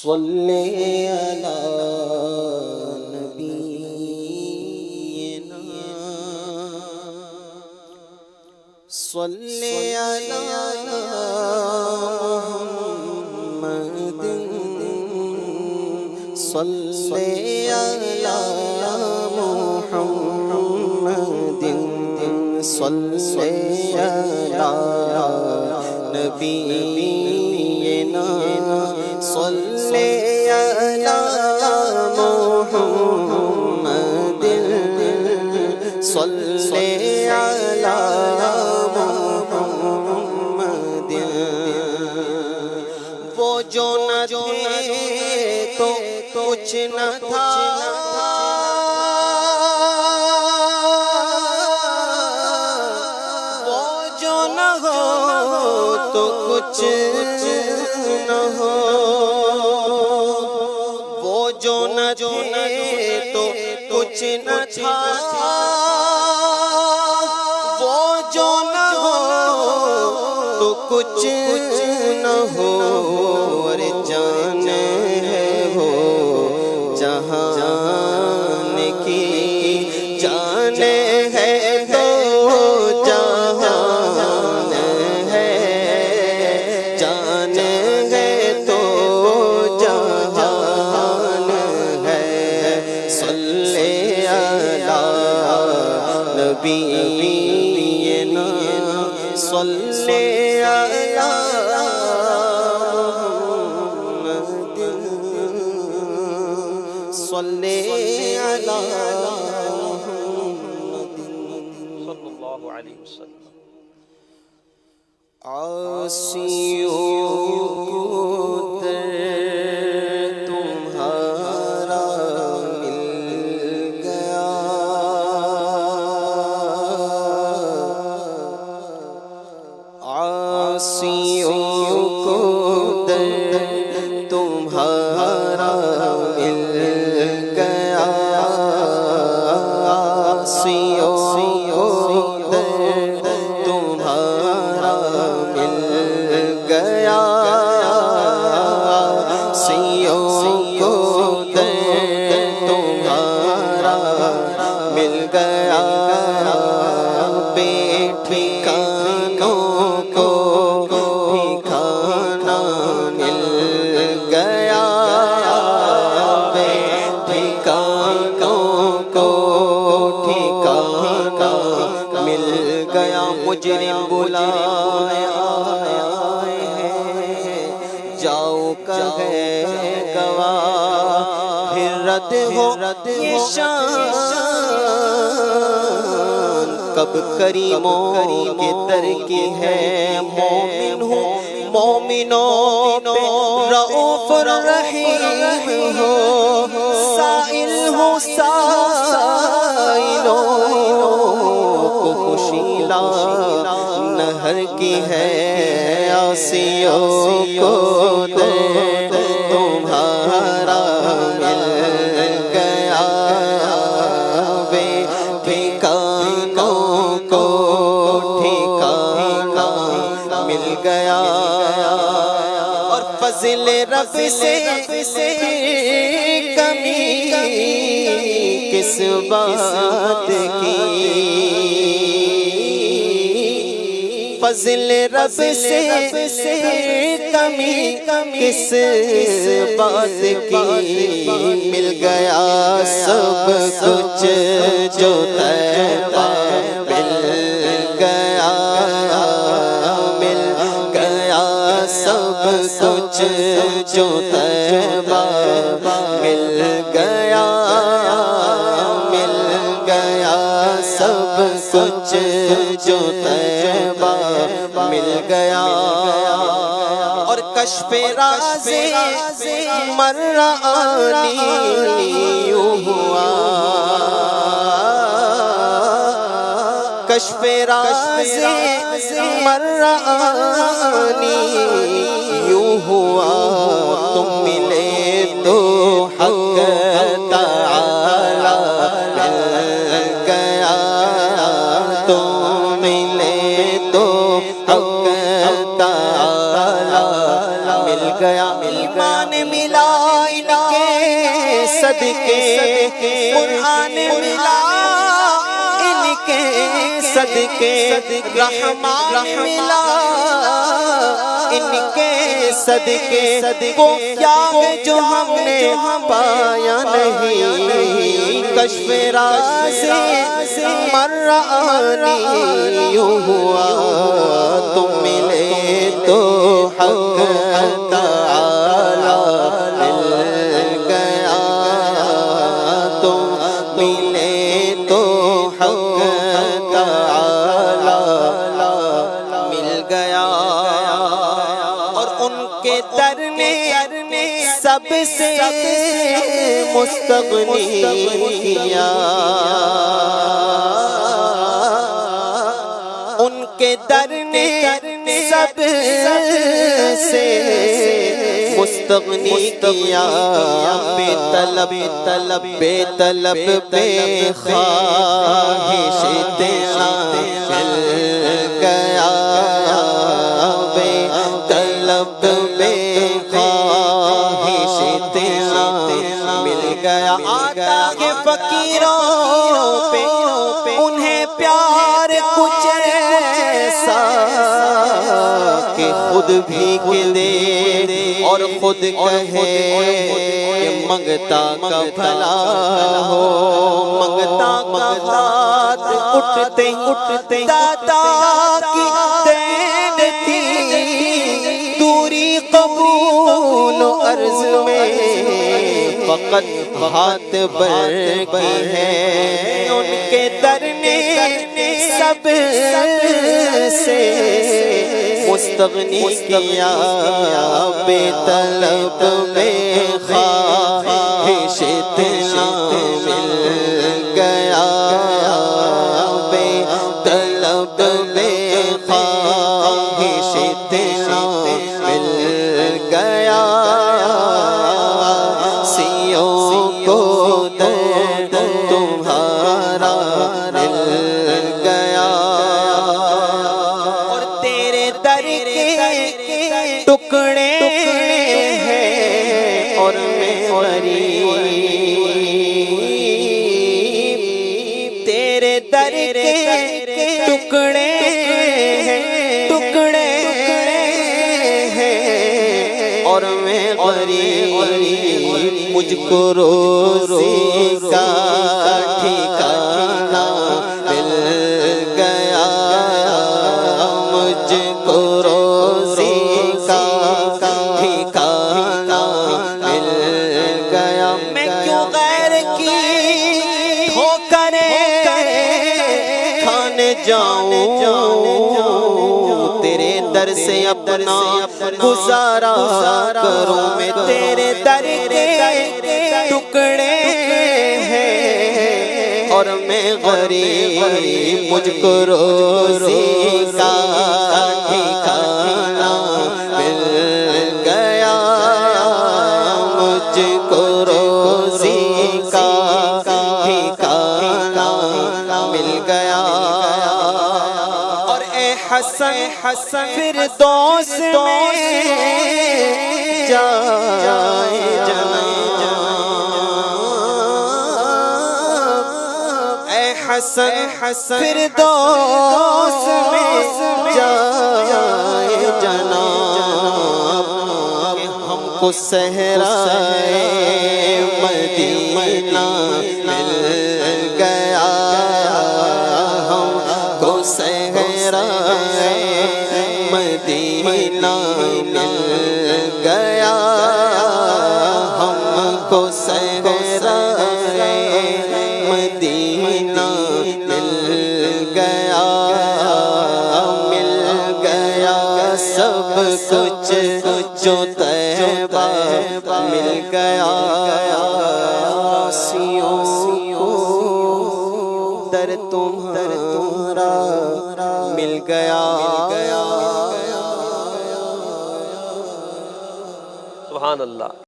صلی علی نبینا صلی علی محمد صلی علی محمد صلی علی نبینا صلی علی محمد صلی علی محمد وہ جو نہ تھے تو کچھ نہ تھا وہ جو نہ ہو تو کچھ نہ ہو وہ جو نہ تھے تو کچھ نہ تھا وہ جو نہ ہو تو کچھ نہ ہو اور جان ہے وہ جہان کی جان ہے تو جہان ہے جان ہے تو جہان ہے صلی علی نبینا صلی علی صلی علی محمد صلی اللہ علیہ وسلم عاصیوں کو در تمہارا مل گیا عاصیوں کو در تمہارا مل گیا عاصیوں کو در تمہارا مل گیا عاصیوں کو در تمہارا مل گیا بے ٹھکانوں کو ٹھکانا مل گیا بے ٹھکانوں کو ٹھکانا مل گیا مجرم بلایا ہے جاؤ کہے گواہ پھر رد ہو یہ شان کب کریموں کے در کی ہے مومن ہوں مومنوں پہ رؤوف رحیم ہو سائل ہوں سائلوں کو خوشیلا نہر کی ہے عاصیوں کو در تمہارا مل گیا بے ٹھکانوں کو ٹھکانا مل گیا اور فضل رب سے کمی کس بات کی فضل رب سے کمی کس بات کی مل گیا سب کچھ جو طیبہ مل گیا مل گیا سب کچھ جو طیبہ مل گیا مل گیا سب کچھ جو طیبہ مل گیا اور کشف راز مرانی یوں ہوا کشف راز مرانی یوں ہوا تم ملے تو حق تعالی مل گیا تم ملے تو حق تعالی مل گیا ایمان ملا صدقے قرآن ملا ان کے صدقے رحمان ملا ان کے صدقے وہ کیا ہے جو ہم نے پایا نہیں کشف راز مرانی یوں ہوا تم ملے تو حق تعالی مل گیا تم ملے تو حق تعالی مل گیا اور ان کے در نے سب سے مستغنی کیا ان کے در نے سب سے مستغنی کیا بے طلب بے طلب بے خواہش تیرا مل گیا بے طلب بے خواہش تیرا مل گیا آتا کہ فقیروں پہ انہیں پیار کچھ ایسا کہ خود بھیگ دے اور خود کہے کہ منگتا کا بھلا ہو منگتا کا ہاتھ اٹھتے داتا کی دین تھی دوری قبول و عرض میں فقط ہاتھ بر کی ہے ان کے در نے سب سے مستغنی کیا بے طلب بے خواہش تیرا مل گیا بے طلب بے خواہش تیرا مل گیا سیوں کو درد تمہارا مل گیا اور تیرے در کے ٹکڑے ہیں اور میں غریب تیرے در کے ٹکڑے ہیں اور میں غریب مجھ کو روزی کا ٹھکانہ مل گیا مجھ کو روزی کا ٹھکانہ مل گیا میں کیوں غیر کی ٹھوکریں کھانے جاؤں تیرے در سے اپنا گزارا کروں میں تیرے در کے ٹکڑے ہیں اور میں غریب مجھ کو روزی کا ٹھکانہ مل گیا مجھ کو روزی کا ٹھکانہ مل گیا اور اے حسن فردوس میں جائے جناب اے حسن فردوس میں جائے جناب کہ ہم کو صحرائے مدینہ مل گیا ہم کو صحرائے مدینہ مل گیا ہم کو صحرائے مدینہ مل گیا سب کچھ جو طیبہ مل گیا سیوں در تمہارا مل گیا سبحان اللہ.